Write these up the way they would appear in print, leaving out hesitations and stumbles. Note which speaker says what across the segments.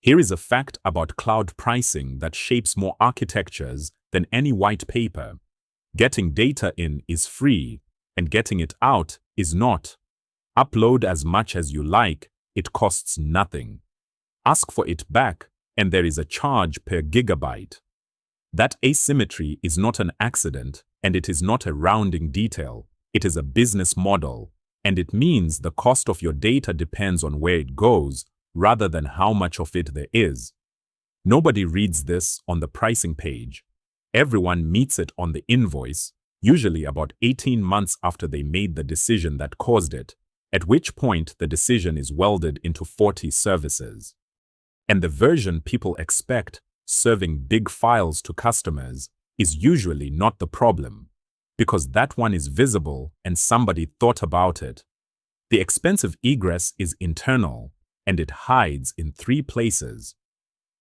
Speaker 1: Here is a fact about cloud pricing that shapes more architectures than any white paper. Getting data in is free, and getting it out is not. Upload as much as you like, it costs nothing. Ask for it back, and there is a charge per gigabyte. That asymmetry is not an accident, and it is not a rounding detail. It is a business model, and it means the cost of your data depends on where it goes, rather than how much of it there is. Nobody reads this on the pricing page. Everyone meets it on the invoice, usually about 18 months after they made the decision that caused it, at which point the decision is welded into 40 services. And the version people expect, serving big files to customers, is usually not the problem, because that one is visible and somebody thought about it. The expensive egress is internal, and it hides in 3 places.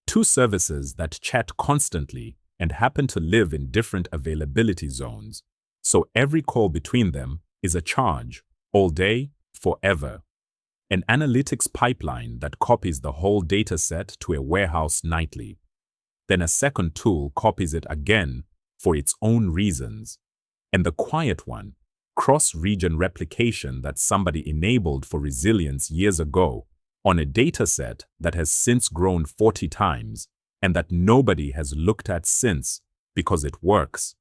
Speaker 1: 2 services that chat constantly and happen to live in different availability zones, so every call between them is a charge, all day, forever. An analytics pipeline that copies the whole dataset to a warehouse nightly. Then a second tool copies it again for its own reasons. And the quiet one, cross-region replication that somebody enabled for resilience years ago on a dataset that has since grown 40 times and that nobody has looked at since because it works.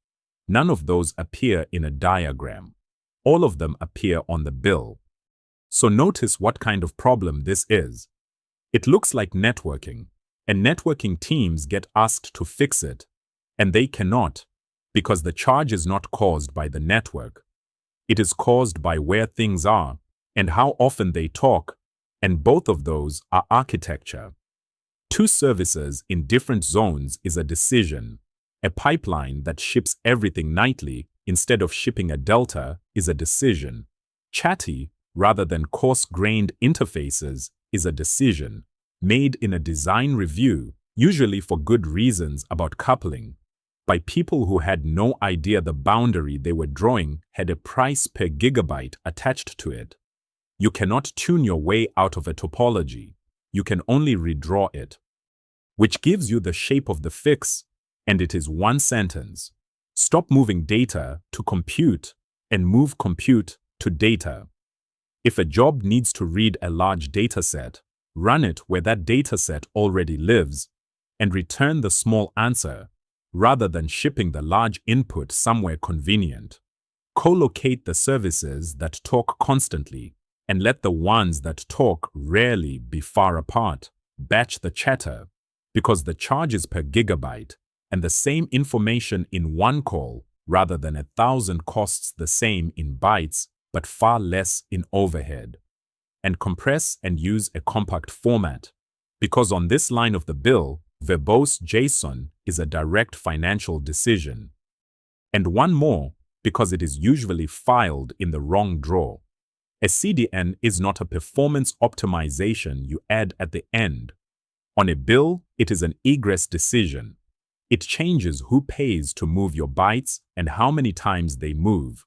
Speaker 1: None of those appear in a diagram. All of them appear on the bill. So notice what kind of problem this is. It looks like networking, and networking teams get asked to fix it, and they cannot, because the charge is not caused by the network. It is caused by where things are and how often they talk, and both of those are architecture. 2 services in different zones is a decision. A pipeline that ships everything nightly instead of shipping a delta is a decision. Chatty, rather than coarse-grained interfaces, is a decision, made in a design review, usually for good reasons about coupling, by people who had no idea the boundary they were drawing had a price per gigabyte attached to it. You cannot tune your way out of a topology. You can only redraw it, which gives you the shape of the fix, and it is one sentence. Stop moving data to compute and move compute to data. If a job needs to read a large dataset, run it where that dataset already lives, and return the small answer, rather than shipping the large input somewhere convenient. Co-locate the services that talk constantly, and let the ones that talk rarely be far apart. Batch the chatter, because the charge is per gigabyte, and the same information in one call rather than 1,000 costs the same in bytes, but far less in overhead. And compress and use a compact format, because on this line of the bill, verbose JSON is a direct financial decision. And one more, because it is usually filed in the wrong drawer. A CDN is not a performance optimization you add at the end. On a bill, it is an egress decision. It changes who pays to move your bytes and how many times they move.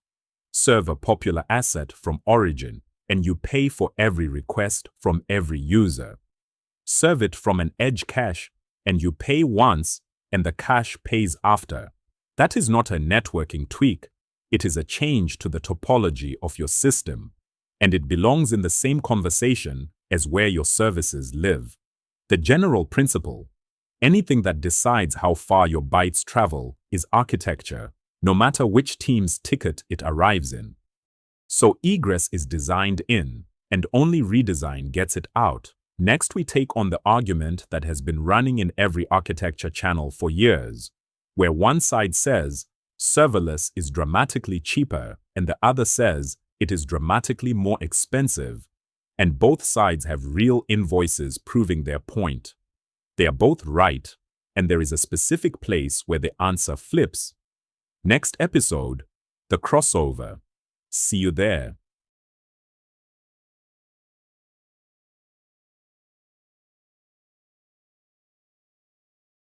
Speaker 1: Serve a popular asset from origin, and you pay for every request from every user. Serve it from an edge cache, and you pay once, and the cache pays after. That is not a networking tweak. It is a change to the topology of your system, and it belongs in the same conversation as where your services live. The general principle: anything that decides how far your bytes travel is architecture, no matter which team's ticket it arrives in. So egress is designed in, and only redesign gets it out. Next, we take on the argument that has been running in every architecture channel for years, where one side says serverless is dramatically cheaper and the other says it is dramatically more expensive, and both sides have real invoices proving their point. They are both right, and there is a specific place where the answer flips. Next episode, the crossover. See you there.